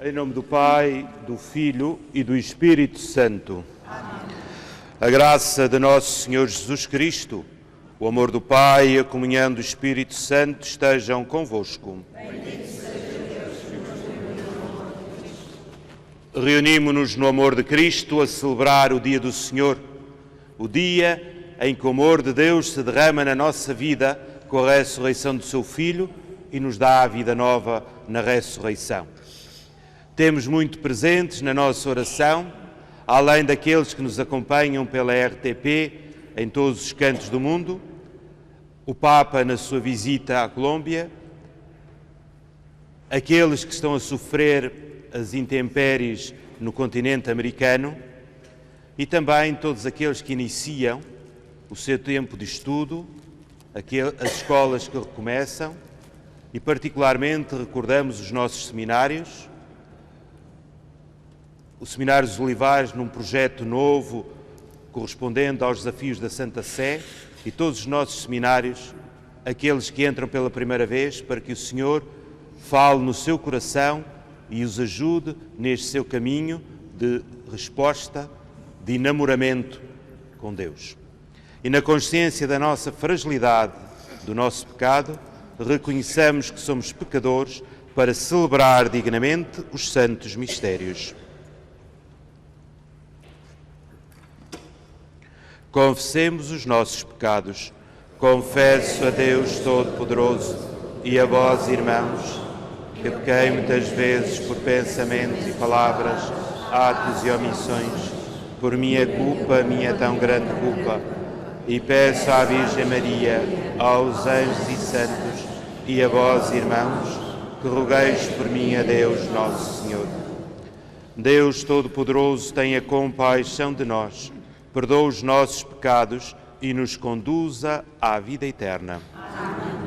Em nome do Pai, do Filho e do Espírito Santo. Amém. A graça de nosso Senhor Jesus Cristo, o amor do Pai e a comunhão do Espírito Santo estejam convosco. Reunimo-nos no amor de Cristo a celebrar o dia do Senhor, o dia em que o amor de Deus se derrama na nossa vida com a ressurreição do seu Filho e nos dá a vida nova na ressurreição. Temos muito presentes na nossa oração, além daqueles que nos acompanham pela RTP em todos os cantos do mundo, o Papa na sua visita à Colômbia, aqueles que estão a sofrer as intempéries no continente americano e também todos aqueles que iniciam o seu tempo de estudo, as escolas que recomeçam e particularmente recordamos os nossos seminários, o Seminário dos Olivais num projeto novo correspondendo aos desafios da Santa Sé e todos os nossos seminários, aqueles que entram pela primeira vez, para que o Senhor fale no seu coração e os ajude neste seu caminho de resposta, de enamoramento com Deus. E na consciência da nossa fragilidade, do nosso pecado, reconheçamos que somos pecadores para celebrar dignamente os santos mistérios. Confessemos os nossos pecados. Confesso a Deus Todo-Poderoso e a vós, irmãos, que pequei muitas vezes por pensamentos e palavras, atos e omissões, por minha culpa, minha tão grande culpa, e peço à Virgem Maria, aos anjos e santos, e a vós, irmãos, que rogueis por mim a Deus Nosso Senhor. Deus Todo-Poderoso, tenha compaixão de nós, perdoa os nossos pecados e nos conduza à vida eterna. Amém.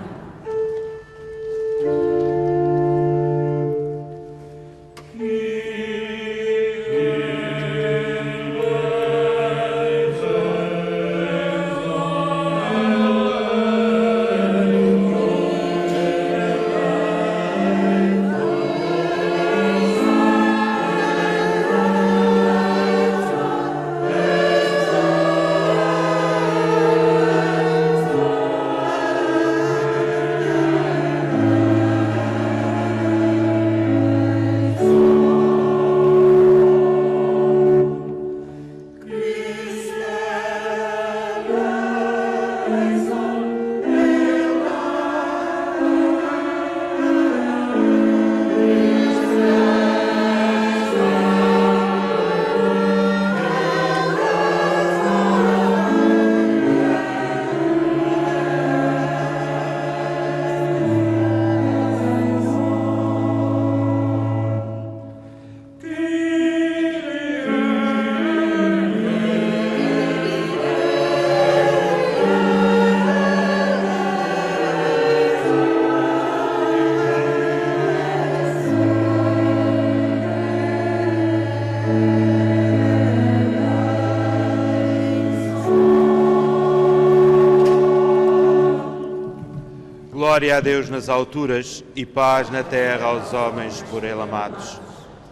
Glória a Deus nas alturas e paz na terra aos homens por Ele amados.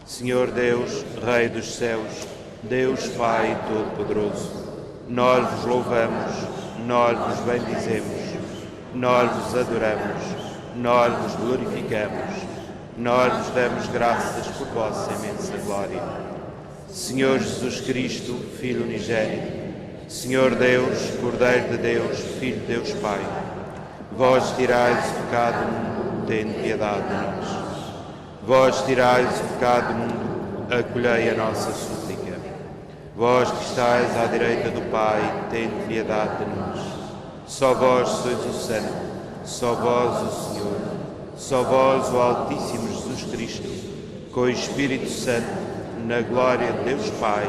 Senhor Deus, Rei dos céus, Deus Pai Todo-Poderoso, nós vos louvamos, nós vos bendizemos, nós vos adoramos, nós vos glorificamos, nós vos damos graças por vossa imensa glória. Senhor Jesus Cristo, Filho unigênito, Senhor Deus, Cordeiro de Deus, Filho de Deus Pai, vós tirais o pecado do mundo, tende piedade de nós. Vós tirais o pecado do mundo, acolhei a nossa súplica. Vós que estáis à direita do Pai, tende piedade de nós. Só vós sois o Santo, só vós o Senhor, só vós o Altíssimo Jesus Cristo, com o Espírito Santo, na glória de Deus Pai.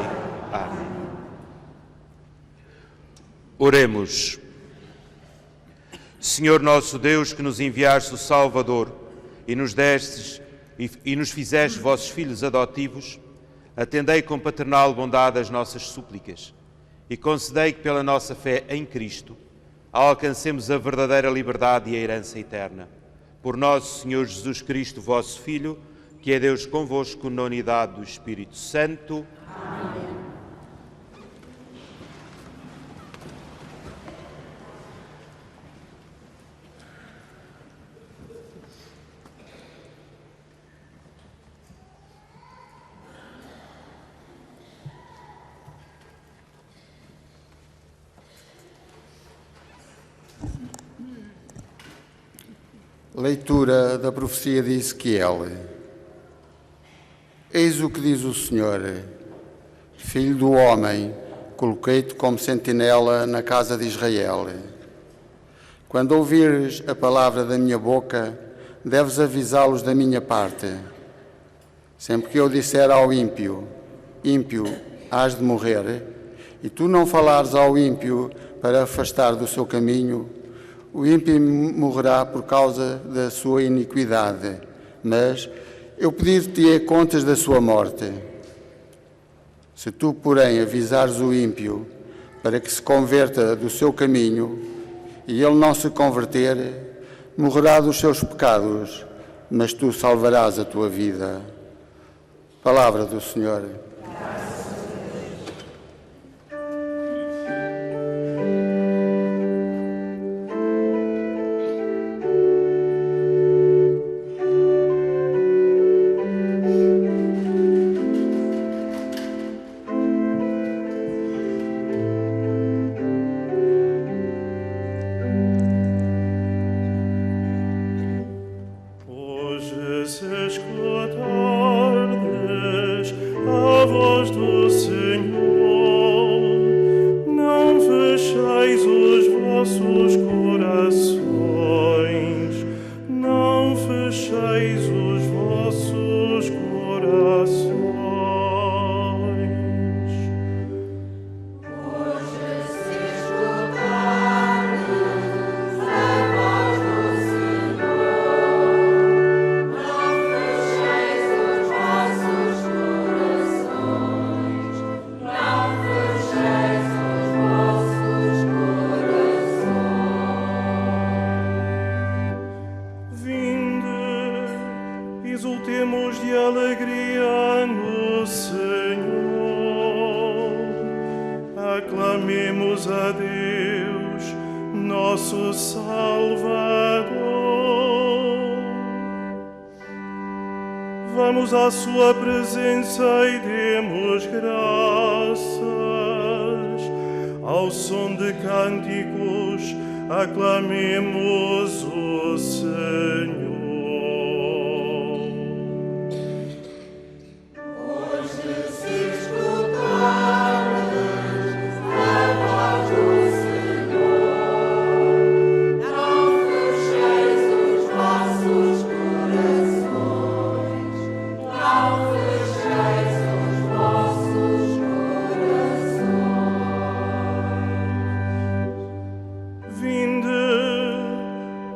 Amém. Oremos. Senhor nosso Deus, que nos enviaste o Salvador e nos destes e nos fizeste vossos filhos adotivos, atendei com paternal bondade as nossas súplicas e concedei que pela nossa fé em Cristo alcancemos a verdadeira liberdade e a herança eterna. Por nosso Senhor Jesus Cristo, vosso Filho, que é Deus convosco na unidade do Espírito Santo. Amém. Leitura da profecia de Ezequiel. Eis o que diz o Senhor: Filho do homem, coloquei-te como sentinela na casa de Israel. Quando ouvires a palavra da minha boca, deves avisá-los da minha parte. Sempre que eu disser ao ímpio: ímpio, hás de morrer, e tu não falares ao ímpio para afastar do seu caminho, o ímpio morrerá por causa da sua iniquidade, mas eu pedir-te-ei contas da sua morte. Se tu, porém, avisares o ímpio para que se converta do seu caminho, e ele não se converter, morrerá dos seus pecados, mas tu salvarás a tua vida. Palavra do Senhor. Exultemos de alegria no Senhor, aclamemos a Deus, nosso Salvador. Vamos à sua presença e demos graças, ao som de cânticos, aclamemos o Senhor.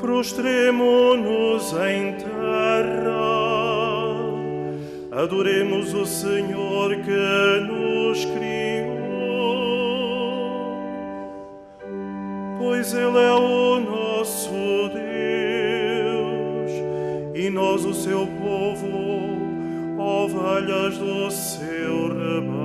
Prostremo-nos em terra, adoremos o Senhor que nos criou, pois Ele é o nosso Deus e nós o seu povo, ovelhas do seu rebanho.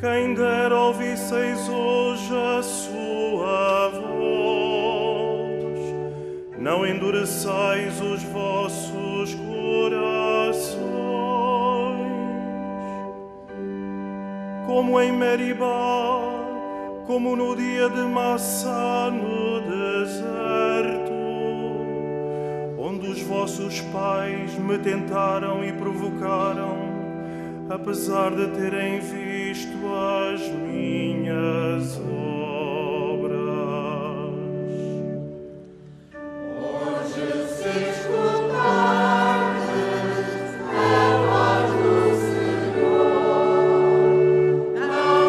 Quem dera ouvisseis hoje a sua voz, não endureçais os vossos corações, como em Meribá, como no dia de Massá no deserto, onde os vossos pais me tentaram e provocaram, apesar de terem visto as minhas obras. Hoje se escutardes a voz do Senhor, não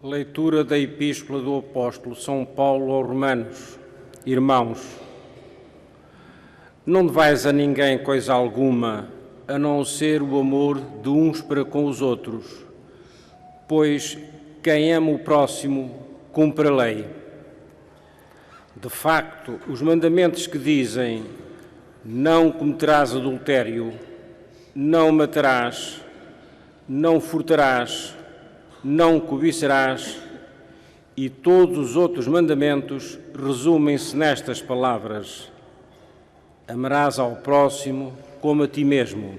Leitura da Epístola do Apóstolo São Paulo aos Romanos. Irmãos, não devais a ninguém coisa alguma, a não ser o amor de uns para com os outros, pois quem ama o próximo cumpre a lei. De facto, os mandamentos que dizem: não cometerás adultério, não matarás, não furtarás, não cobiçarás, e todos os outros mandamentos resumem-se nestas palavras: amarás ao próximo como a ti mesmo.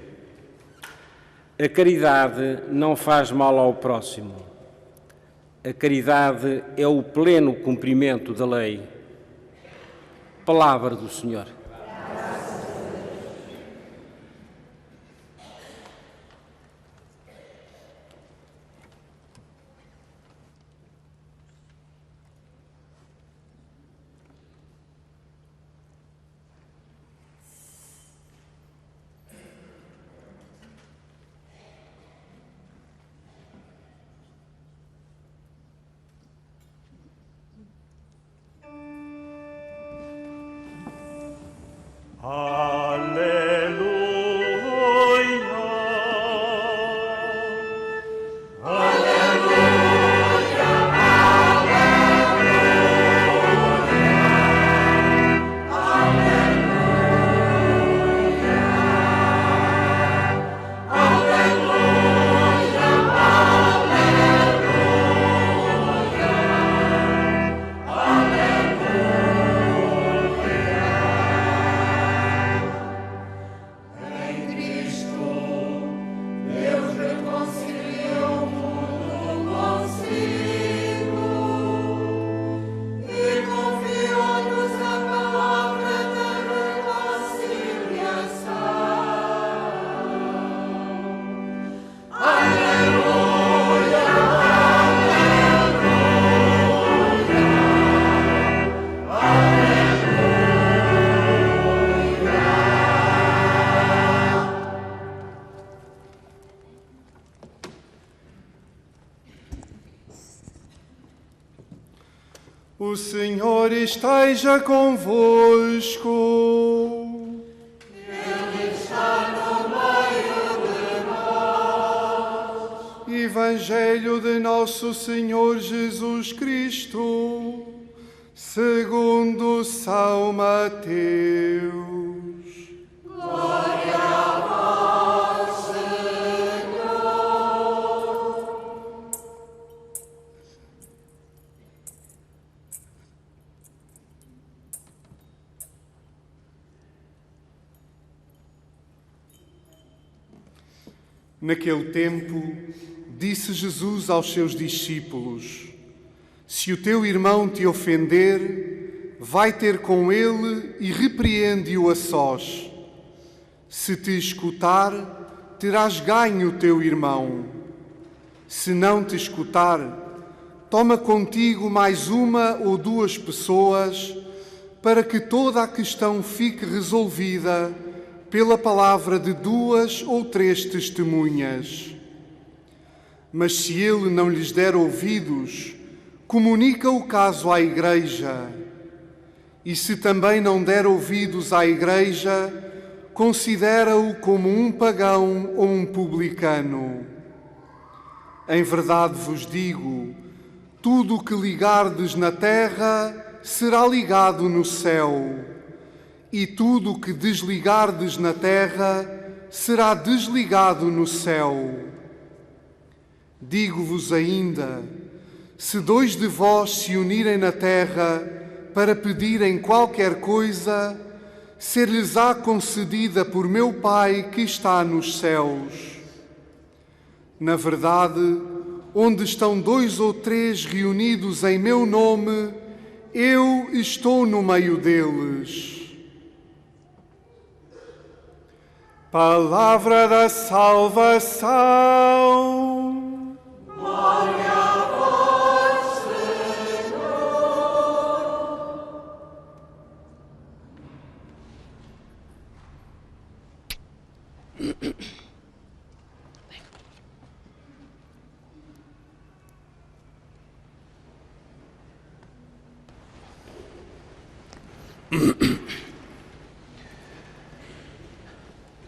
A caridade não faz mal ao próximo. A caridade é o pleno cumprimento da lei. Palavra do Senhor. O Senhor esteja convosco. Ele está no meio de nós. Evangelho de Nosso Senhor Jesus Cristo, segundo São Mateus. Glória a vós, Senhor. Naquele tempo, disse Jesus aos seus discípulos: se o teu irmão te ofender, vai ter com ele e repreende-o a sós. Se te escutar, terás ganho o teu irmão. Se não te escutar, toma contigo mais uma ou duas pessoas, para que toda a questão fique resolvida pela palavra de 2 ou 3 testemunhas. Mas se ele não lhes der ouvidos, comunica o caso à Igreja. E se também não der ouvidos à Igreja, considera-o como um pagão ou um publicano. Em verdade vos digo, tudo o que ligardes na terra será ligado no céu, e tudo o que desligardes na terra será desligado no céu. Digo-vos ainda, se 2 de vós se unirem na terra para pedirem qualquer coisa, ser-lhes-á concedida por meu Pai que está nos céus. Na verdade, onde estão 2 ou 3 reunidos em meu nome, eu estou no meio deles. Palavra da salvação. Glória a vós, Senhor.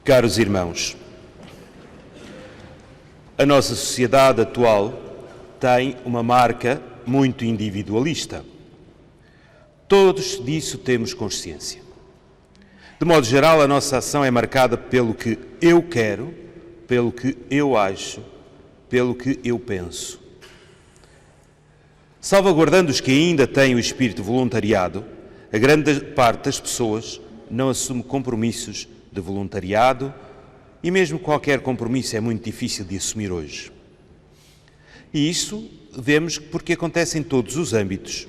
Caros irmãos, a nossa sociedade atual tem uma marca muito individualista. Todos disso temos consciência. De modo geral, a nossa ação é marcada pelo que eu quero, pelo que eu acho, pelo que eu penso. Salvaguardando os que ainda têm o espírito de voluntariado, a grande parte das pessoas não assume compromissos de voluntariado e mesmo qualquer compromisso é muito difícil de assumir hoje. E isso vemos porque acontece em todos os âmbitos,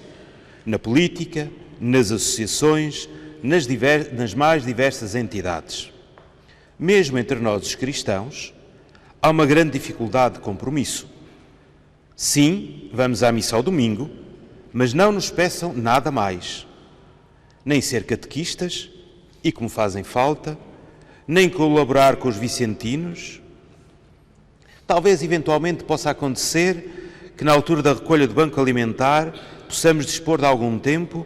na política, nas associações, nas mais diversas entidades. Mesmo entre nós os cristãos, há uma grande dificuldade de compromisso. Sim, vamos à missa ao domingo, mas não nos peçam nada mais. Nem ser catequistas, e como fazem falta, nem colaborar com os vicentinos. Talvez eventualmente possa acontecer que na altura da recolha do banco alimentar possamos dispor de algum tempo,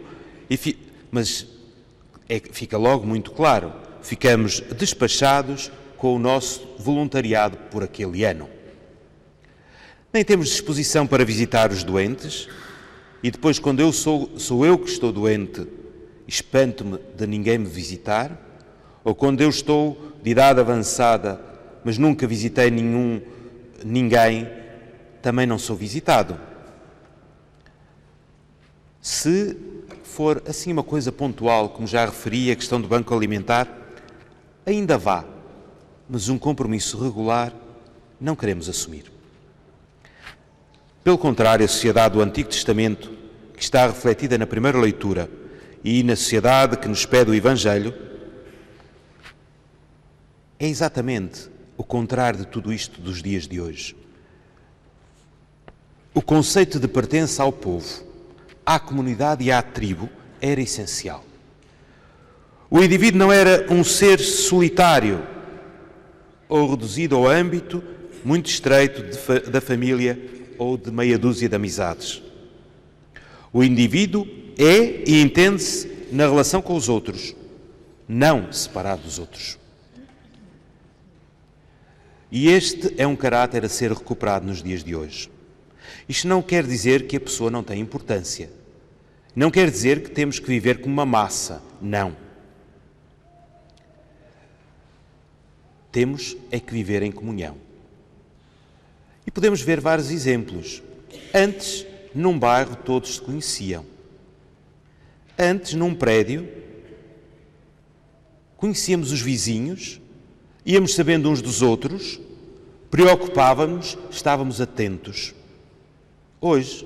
mas fica logo muito claro, ficamos despachados com o nosso voluntariado por aquele ano. Nem temos disposição para visitar os doentes e depois, quando sou eu que estou doente, espanto-me de ninguém me visitar, ou quando eu estou de idade avançada, mas nunca visitei ninguém, também não sou visitado. Se for assim uma coisa pontual, como já referi, a questão do banco alimentar, ainda vá, mas um compromisso regular não queremos assumir. Pelo contrário, a sociedade do Antigo Testamento, que está refletida na primeira leitura, e na sociedade que nos pede o Evangelho, é exatamente o contrário de tudo isto dos dias de hoje. O conceito de pertença ao povo, à comunidade e à tribo era essencial. O indivíduo não era um ser solitário ou reduzido ao âmbito muito estreito da família ou de meia dúzia de amizades. O indivíduo é e entende-se na relação com os outros, não separado dos outros. E este é um caráter a ser recuperado nos dias de hoje. Isto não quer dizer que a pessoa não tem importância. Não quer dizer que temos que viver como uma massa. Não. Temos é que viver em comunhão. E podemos ver vários exemplos. Antes, num bairro, todos se conheciam. Antes, num prédio, conhecíamos os vizinhos, íamos sabendo uns dos outros, preocupávamos, estávamos atentos. Hoje,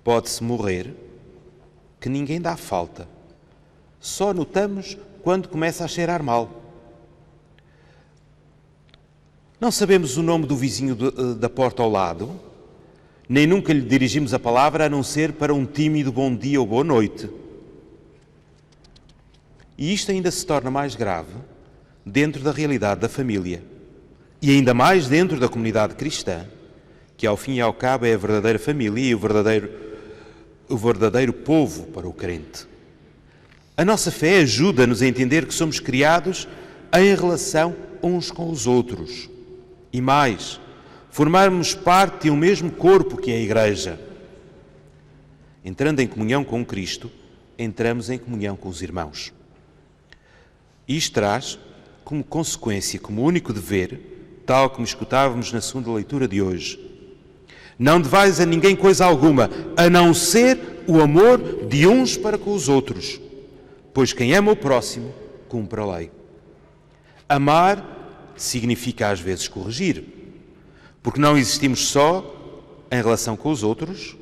pode-se morrer que ninguém dá falta. Só notamos quando começa a cheirar mal. Não sabemos o nome do vizinho da porta ao lado, nem nunca lhe dirigimos a palavra a não ser para um tímido bom dia ou boa noite. E isto ainda se torna mais grave dentro da realidade da família e ainda mais dentro da comunidade cristã, que ao fim e ao cabo é a verdadeira família e o verdadeiro povo para o crente. A nossa fé ajuda-nos a entender que somos criados em relação uns com os outros. E mais, formarmos parte de um mesmo corpo que é a Igreja. Entrando em comunhão com Cristo, entramos em comunhão com os irmãos. Isto traz como consequência, como único dever, tal como escutávamos na segunda leitura de hoje: não devais a ninguém coisa alguma, a não ser o amor de uns para com os outros, pois quem ama o próximo, cumpre a lei. Amar significa às vezes corrigir, porque não existimos só em relação com os outros.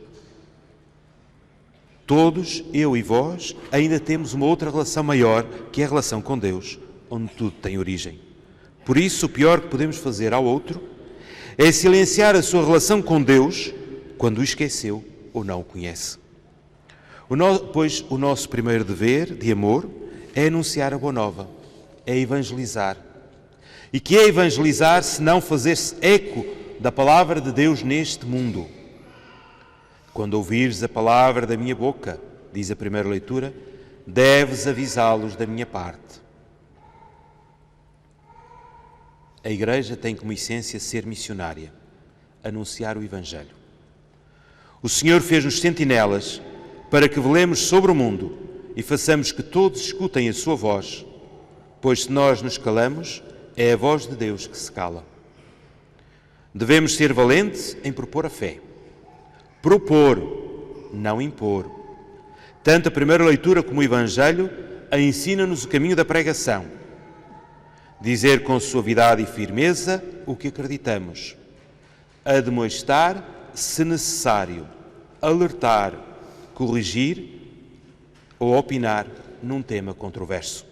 Todos, eu e vós, ainda temos uma outra relação maior, que é a relação com Deus, onde tudo tem origem. Por isso, o pior que podemos fazer ao outro é silenciar a sua relação com Deus quando o esqueceu ou não o conhece. Pois o nosso primeiro dever de amor é anunciar a boa nova, é evangelizar. E que é evangelizar se não fazer-se eco da palavra de Deus neste mundo? Quando ouvires a palavra da minha boca, diz a primeira leitura, deves avisá-los da minha parte. A Igreja tem como essência ser missionária, anunciar o Evangelho. O Senhor fez-nos sentinelas para que velemos sobre o mundo e façamos que todos escutem a sua voz, pois se nós nos calamos, é a voz de Deus que se cala. Devemos ser valentes em propor a fé. Propor, não impor. Tanto a primeira leitura como o Evangelho ensina-nos o caminho da pregação. Dizer com suavidade e firmeza o que acreditamos. Admoestar, se necessário. Alertar, corrigir ou opinar num tema controverso.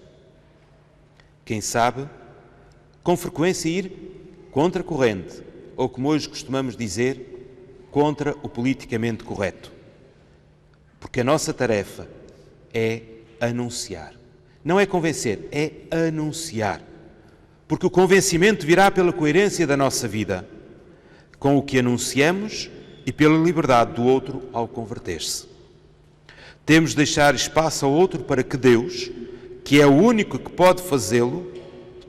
Quem sabe, com frequência ir contra a corrente, ou como hoje costumamos dizer, contra o politicamente correto. Porque a nossa tarefa é anunciar. Não é convencer, é anunciar. Porque o convencimento virá pela coerência da nossa vida, com o que anunciamos e pela liberdade do outro ao converter-se. Temos de deixar espaço ao outro para que Deus, que é o único que pode fazê-lo,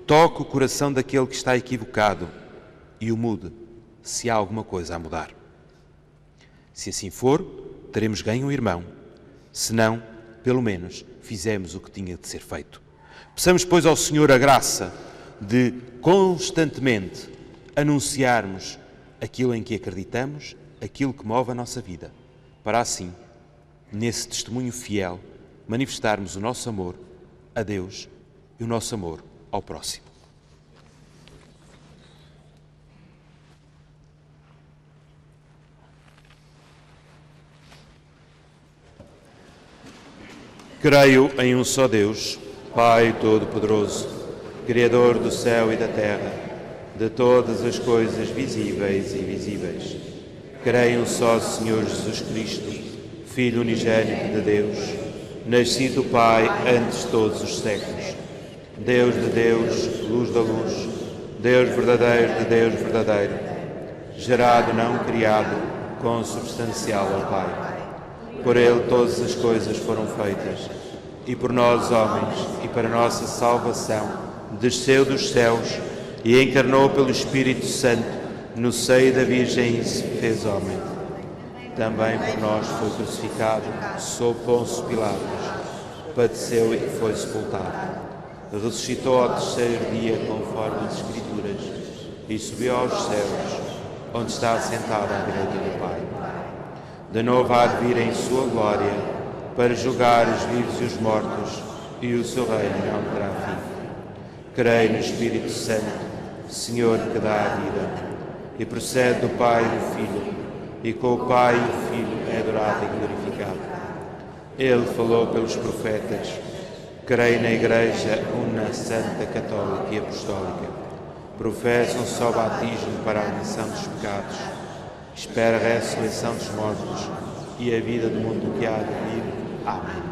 toque o coração daquele que está equivocado e o mude, se há alguma coisa a mudar. Se assim for, teremos ganho um irmão. Se não, pelo menos, fizemos o que tinha de ser feito. Peçamos, pois, ao Senhor a graça de constantemente anunciarmos aquilo em que acreditamos, aquilo que move a nossa vida, para assim, nesse testemunho fiel, manifestarmos o nosso amor a Deus e o nosso amor ao próximo. Creio em um só Deus, Pai Todo-Poderoso, Criador do céu e da terra, de todas as coisas visíveis e invisíveis. Creio em um só Senhor Jesus Cristo, Filho unigênito de Deus, nascido do Pai antes de todos os séculos. Deus de Deus, luz da luz, Deus verdadeiro de Deus verdadeiro, gerado, não criado, consubstancial ao Pai. Por Ele todas as coisas foram feitas, e por nós, homens, e para nossa salvação, desceu dos céus e encarnou pelo Espírito Santo no seio da Virgem e se fez homem. Também por nós foi crucificado sob Pôncio Pilatos, padeceu e foi sepultado. Ressuscitou ao terceiro dia conforme as Escrituras e subiu aos céus, onde está assentado à direita do Pai. De novo há de vir em sua glória para julgar os vivos e os mortos, e o seu reino não terá fim. Creio no Espírito Santo, Senhor que dá a vida, e procede do Pai e do Filho, e com o Pai e o Filho é adorado e glorificado. Ele falou pelos profetas. Creio na Igreja una, santa, católica e apostólica. Professo um só batismo para a remissão dos pecados. Espero a ressurreição dos mortos e a vida do mundo que há de vir. Amém.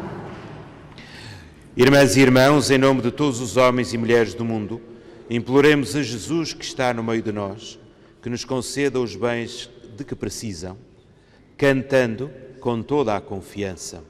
Irmãs e irmãos, em nome de todos os homens e mulheres do mundo, imploremos a Jesus que está no meio de nós, que nos conceda os bens de que precisam, cantando com toda a confiança.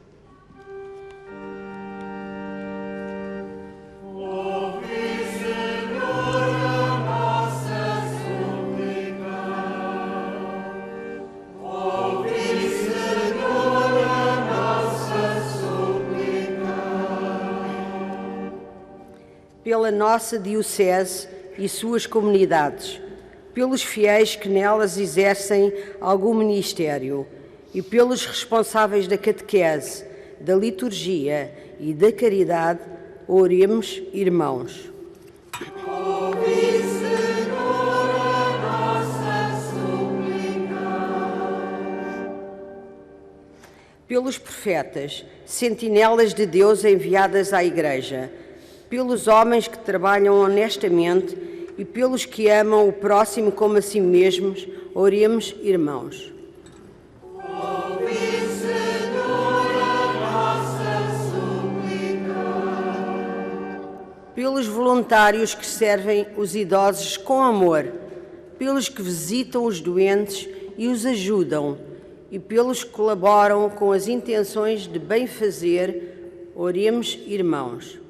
Pela nossa Diocese e suas comunidades, pelos fiéis que nelas exercem algum ministério e pelos responsáveis da catequese, da liturgia e da caridade, oremos, irmãos. Ouvi, Senhor, a nossa súplica. Pelos profetas, sentinelas de Deus enviadas à Igreja, pelos homens que trabalham honestamente e pelos que amam o próximo como a si mesmos, oremos, irmãos. Ouvi, Senhor, a nossa súplica. Pelos voluntários que servem os idosos com amor, pelos que visitam os doentes e os ajudam, e pelos que colaboram com as intenções de bem fazer, Oremos, irmãos.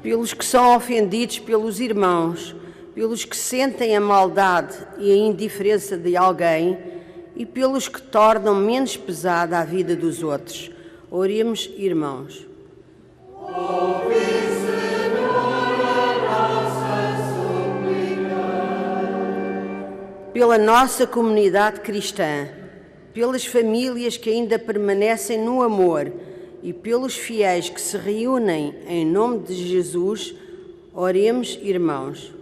Pelos que são ofendidos pelos irmãos, pelos que sentem a maldade e a indiferença de alguém e pelos que tornam menos pesada a vida dos outros. Oremos, irmãos. Pela nossa comunidade cristã, pelas famílias que ainda permanecem no amor e pelos fiéis que se reúnem em nome de Jesus, oremos, irmãos.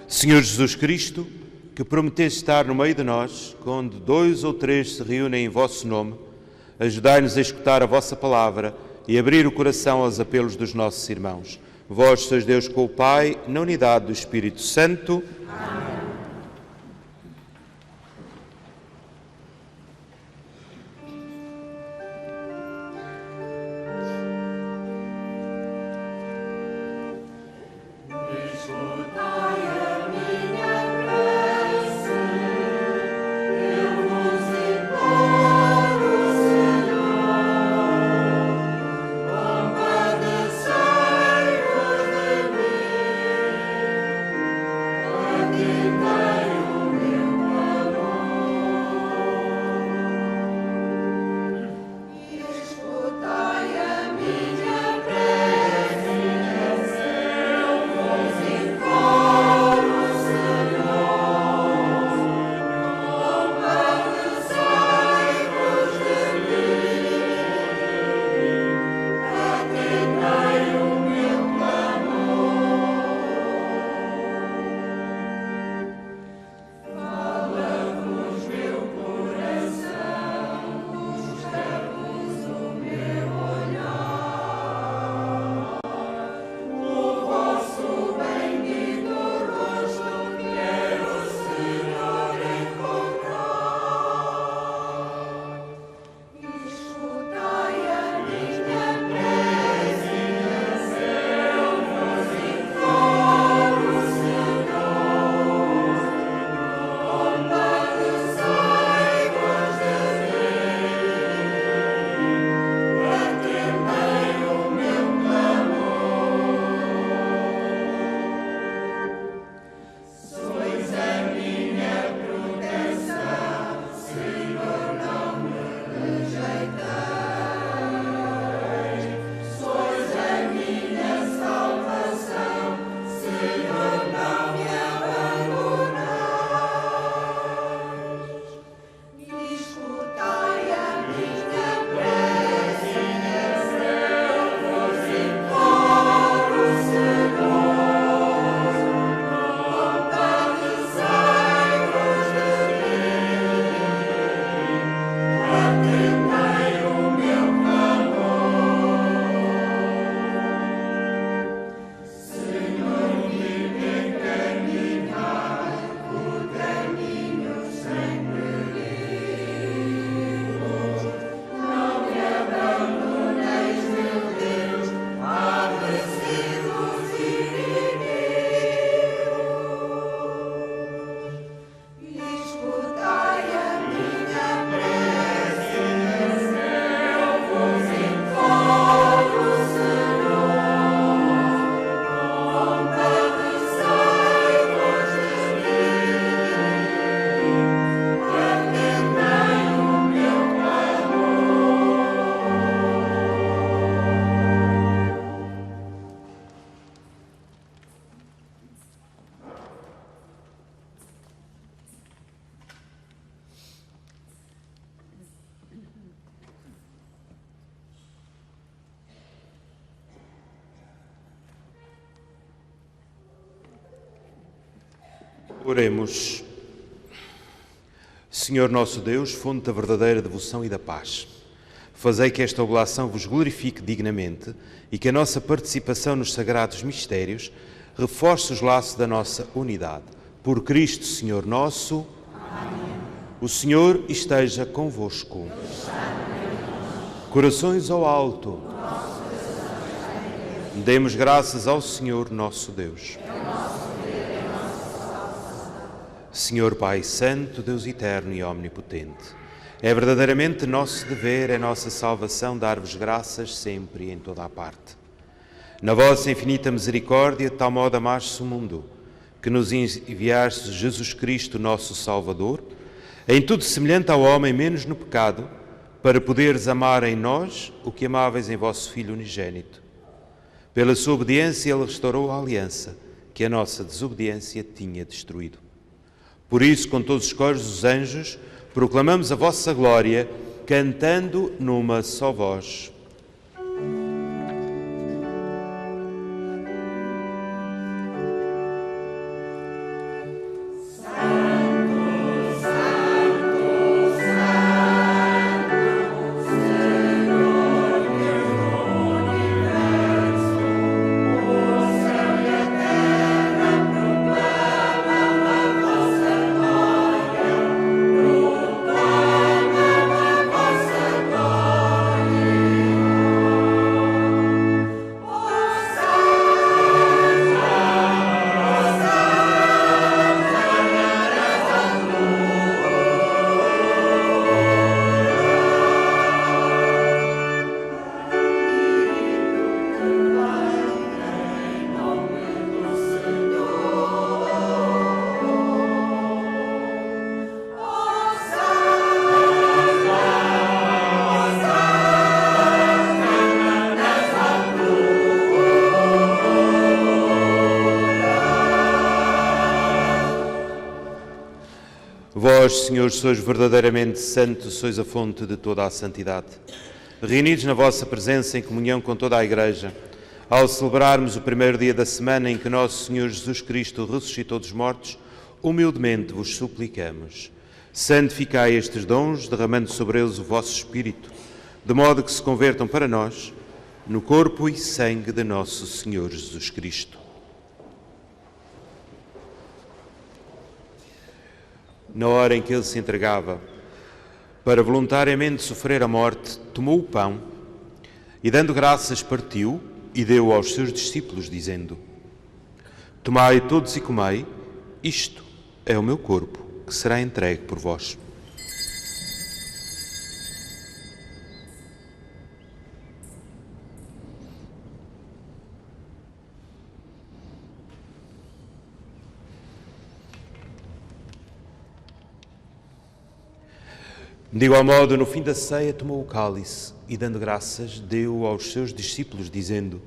Senhor Jesus Cristo, que prometeste estar no meio de nós, onde 2 ou 3 se reúnem em vosso nome, ajudai-nos a escutar a vossa palavra e abrir o coração aos apelos dos nossos irmãos. Vós sois Deus com o Pai, na unidade do Espírito Santo. Amém. Oremos. Senhor nosso Deus, fonte da verdadeira devoção e da paz, fazei que esta oblação vos glorifique dignamente e que a nossa participação nos sagrados mistérios reforce os laços da nossa unidade. Por Cristo, Senhor nosso. Amém. O Senhor esteja convosco. Corações ao alto. Demos graças ao Senhor nosso Deus. Senhor Pai Santo, Deus eterno e omnipotente, é verdadeiramente nosso dever, é nossa salvação dar-vos graças sempre e em toda a parte. Na vossa infinita misericórdia, de tal modo amaste o mundo, que nos enviaste Jesus Cristo, nosso Salvador, em tudo semelhante ao homem, menos no pecado, para poderes amar em nós o que amáveis em vosso Filho unigênito. Pela sua obediência, ele restaurou a aliança que a nossa desobediência tinha destruído. Por isso, com todos os coros dos anjos, proclamamos a vossa glória, cantando numa só voz. Vós, Senhor, sois verdadeiramente santos, sois a fonte de toda a santidade. Reunidos na vossa presença em comunhão com toda a Igreja, ao celebrarmos o primeiro dia da semana em que nosso Senhor Jesus Cristo ressuscitou dos mortos, humildemente vos suplicamos. Santificai estes dons, derramando sobre eles o vosso Espírito, de modo que se convertam para nós no corpo e sangue de nosso Senhor Jesus Cristo. Na hora em que ele se entregava para voluntariamente sofrer a morte, tomou o pão e, dando graças, partiu e deu aos seus discípulos, dizendo: Tomai todos e comei, isto é o meu corpo, que será entregue por vós. De igual modo, no fim da ceia, tomou o cálice e, dando graças, deu aos seus discípulos, dizendo: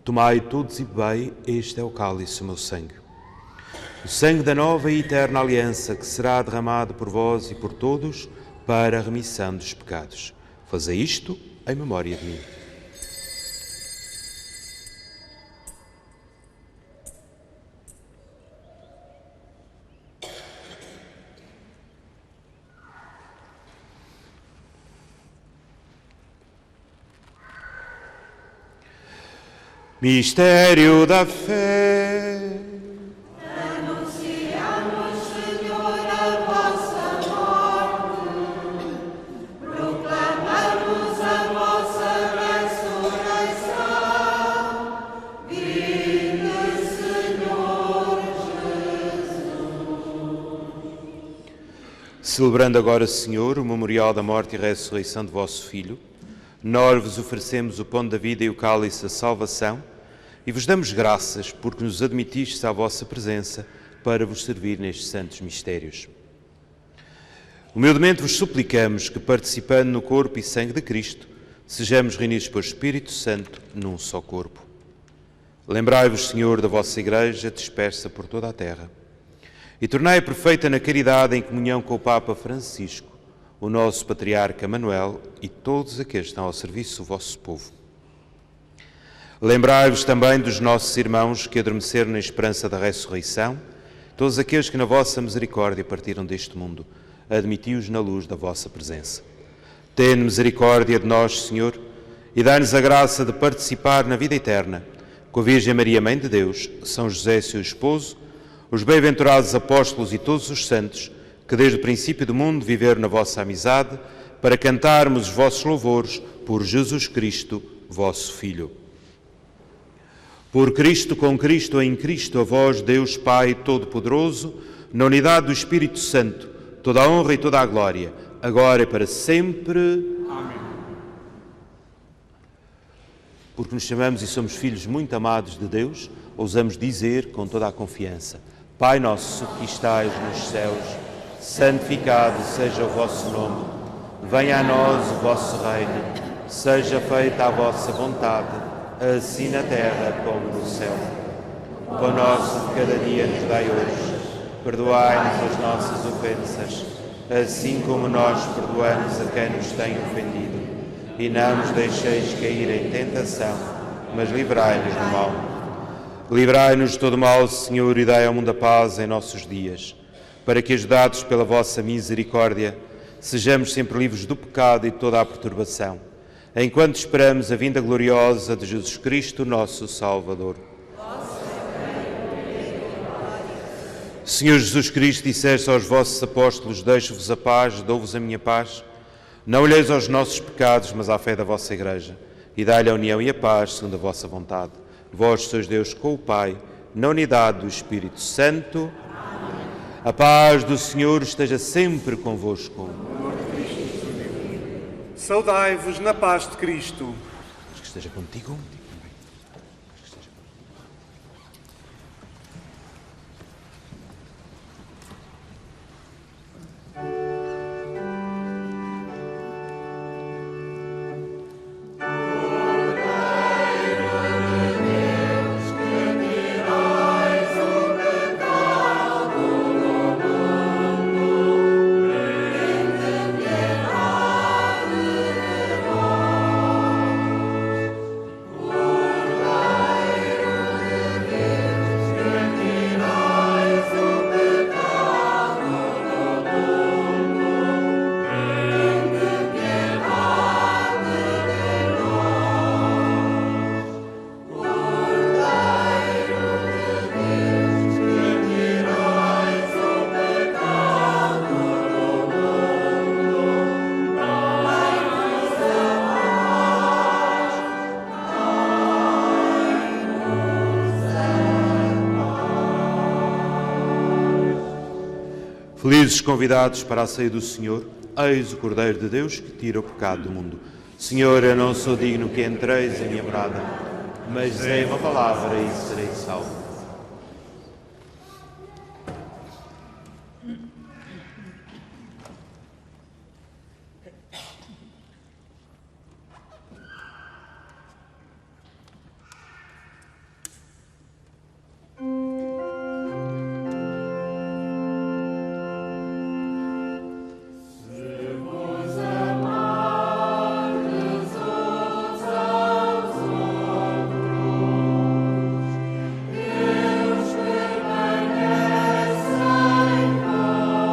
Tomai todos e bebei, este é o cálice, o meu sangue. O sangue da nova e eterna aliança, que será derramado por vós e por todos para a remissão dos pecados. Fazei isto em memória de mim. Mistério da fé. Anunciamos, Senhor, a vossa morte, proclamamos a vossa ressurreição. Vive, Senhor Jesus. Celebrando agora, Senhor, o memorial da morte e ressurreição de vosso Filho, nós vos oferecemos o pão da vida e o cálice da salvação, e vos damos graças porque nos admitistes à vossa presença para vos servir nestes santos mistérios. Humildemente vos suplicamos que, participando no corpo e sangue de Cristo, sejamos reunidos pelo Espírito Santo num só corpo. Lembrai-vos, Senhor, da vossa Igreja dispersa por toda a terra e tornai-a perfeita na caridade em comunhão com o Papa Francisco, o nosso Patriarca Manuel e todos aqueles que estão ao serviço do vosso povo. Lembrai-vos também dos nossos irmãos que adormeceram na esperança da ressurreição, todos aqueles que na vossa misericórdia partiram deste mundo, admiti-os na luz da vossa presença. Tende misericórdia de nós, Senhor, e dai-nos a graça de participar na vida eterna, com a Virgem Maria, Mãe de Deus, São José, seu esposo, os bem-aventurados apóstolos e todos os santos, que desde o princípio do mundo viveram na vossa amizade, para cantarmos os vossos louvores por Jesus Cristo, vosso Filho. Por Cristo, com Cristo, em Cristo, a vós, Deus Pai Todo-Poderoso, na unidade do Espírito Santo, toda a honra e toda a glória, agora e para sempre. Amém. Porque nos chamamos e somos filhos muito amados de Deus, ousamos dizer com toda a confiança: Pai nosso que estais nos céus, santificado seja o vosso nome. Venha a nós o vosso reino. Seja feita a vossa vontade, assim na terra como no céu. O pão nosso de cada dia nos dai hoje. Perdoai-nos as nossas ofensas, assim como nós perdoamos a quem nos tem ofendido. E não nos deixeis cair em tentação, mas livrai-nos do mal. Livrai-nos de todo mal, Senhor, e dai ao mundo a paz em nossos dias, para que, ajudados pela vossa misericórdia, sejamos sempre livres do pecado e de toda a perturbação, enquanto esperamos a vinda gloriosa de Jesus Cristo, nosso Salvador. Senhor Jesus Cristo, disseste aos vossos apóstolos: deixo-vos a paz, dou-vos a minha paz. Não olheis aos nossos pecados, mas à fé da vossa Igreja, e dai-lhe a união e a paz, segundo a vossa vontade. Vós sois Deus com o Pai, na unidade do Espírito Santo. Amém. A paz do Senhor esteja sempre convosco. Saudai-vos na paz de Cristo. Que esteja contigo. Felizes convidados para a ceia do Senhor, eis o Cordeiro de Deus que tira o pecado do mundo. Senhor, eu não sou digno que entreis em minha morada, mas dizei uma palavra e serei salvo. Deus permanece em vós.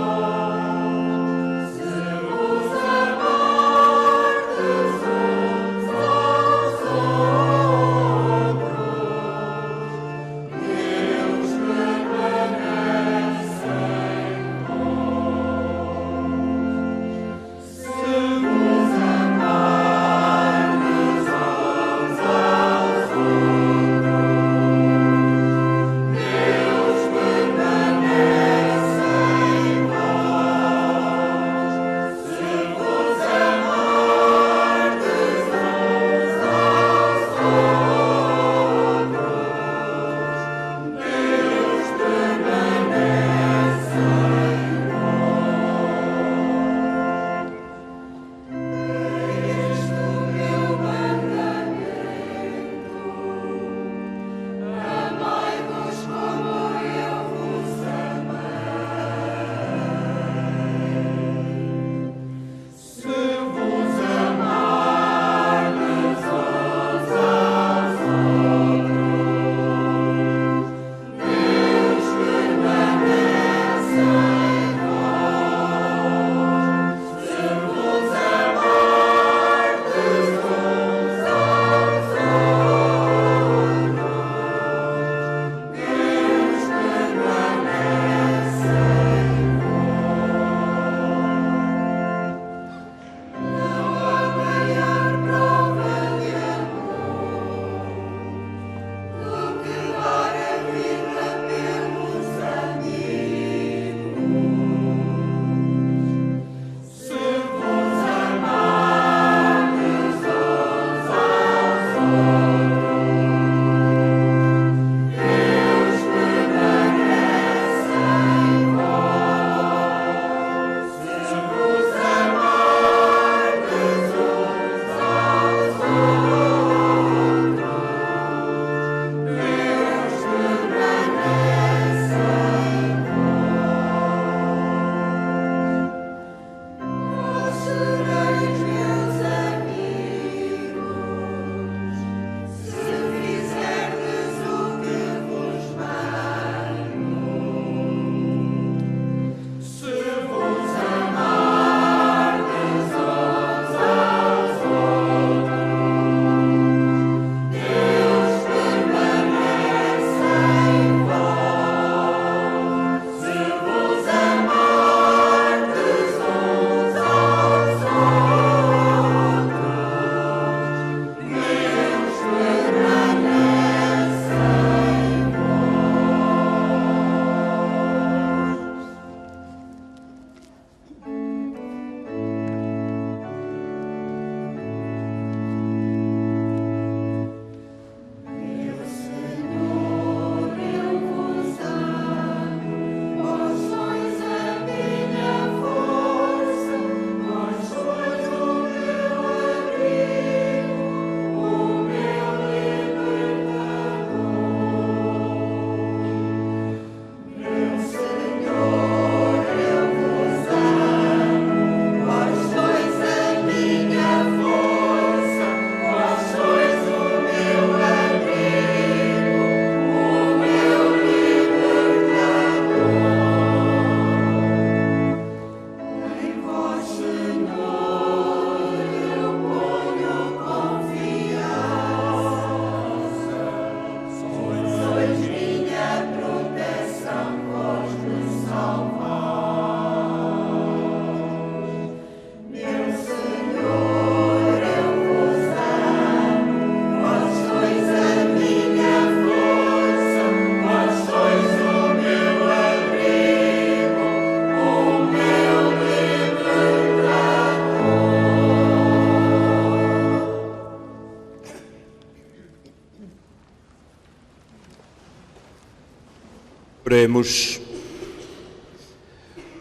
Oremos.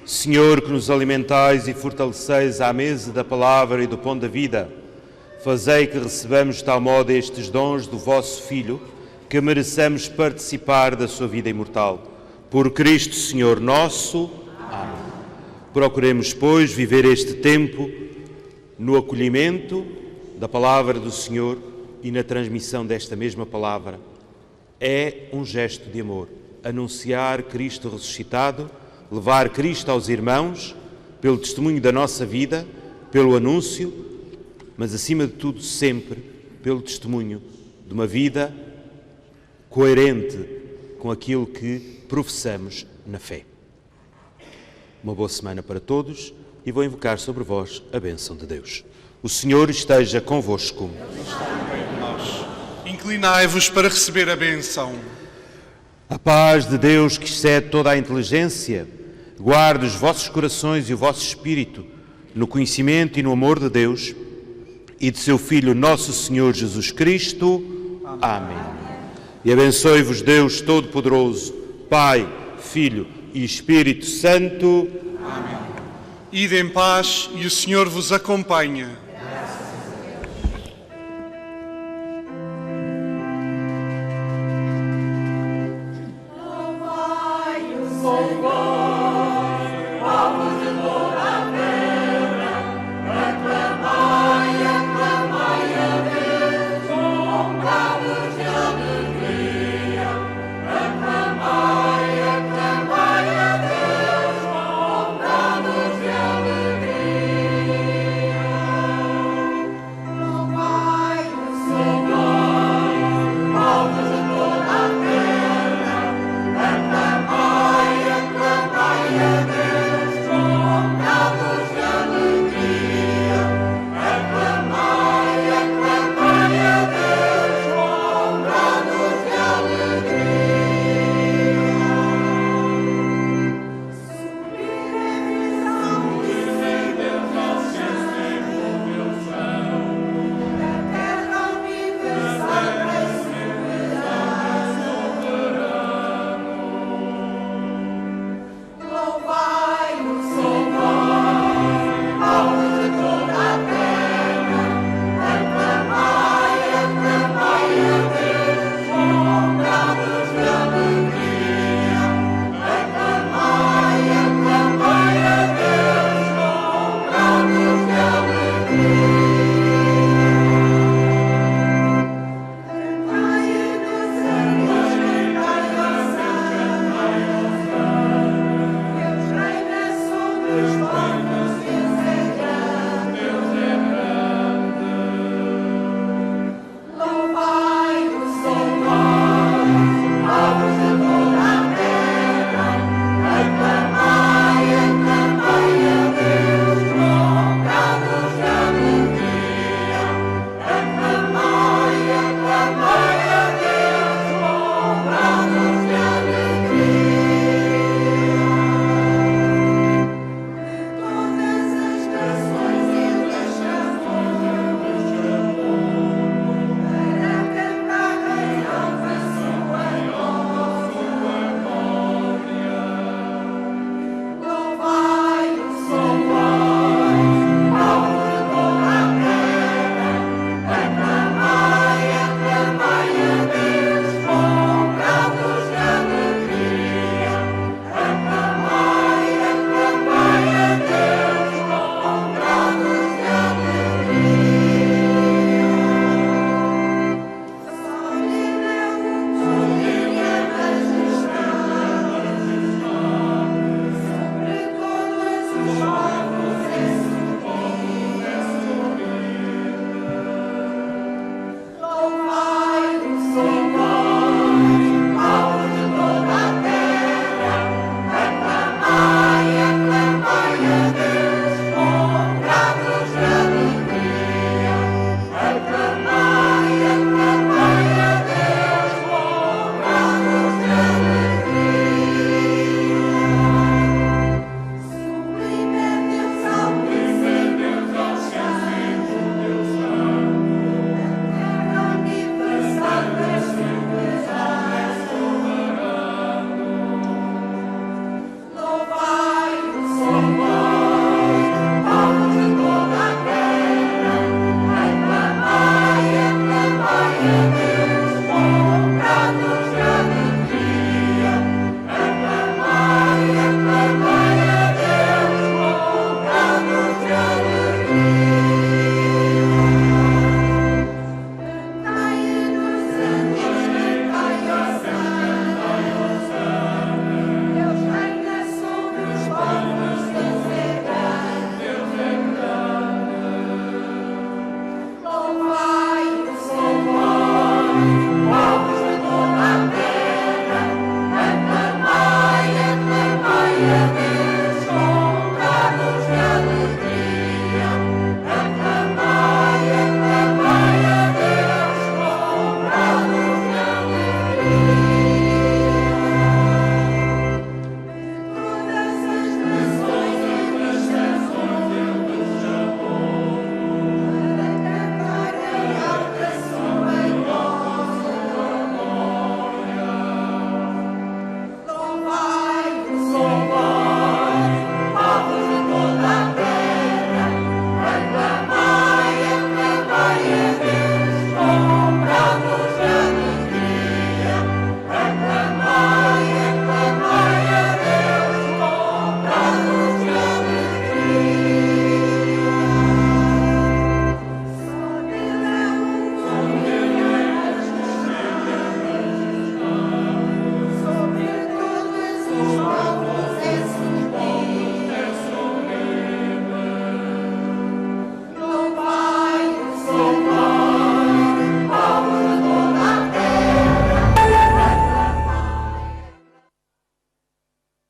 Senhor, que nos alimentais e fortaleceis à mesa da palavra e do pão da vida, fazei que recebamos de tal modo estes dons do vosso Filho, que mereçamos participar da sua vida imortal. Por Cristo, Senhor nosso. Amém. Procuremos, pois, viver este tempo no acolhimento da palavra do Senhor e na transmissão desta mesma palavra. É um gesto de amor. Anunciar Cristo ressuscitado, levar Cristo aos irmãos, pelo testemunho da nossa vida, pelo anúncio, mas acima de tudo sempre pelo testemunho de uma vida coerente com aquilo que professamos na fé. Uma boa semana para todos e vou invocar sobre vós a bênção de Deus. O Senhor esteja convosco. Inclinai-vos para receber a bênção. A paz de Deus, que excede toda a inteligência, guarde os vossos corações e o vosso espírito no conhecimento e no amor de Deus e de seu Filho, nosso Senhor Jesus Cristo. Amém. E abençoe-vos Deus Todo-Poderoso, Pai, Filho e Espírito Santo. Ide em paz e o Senhor vos acompanha.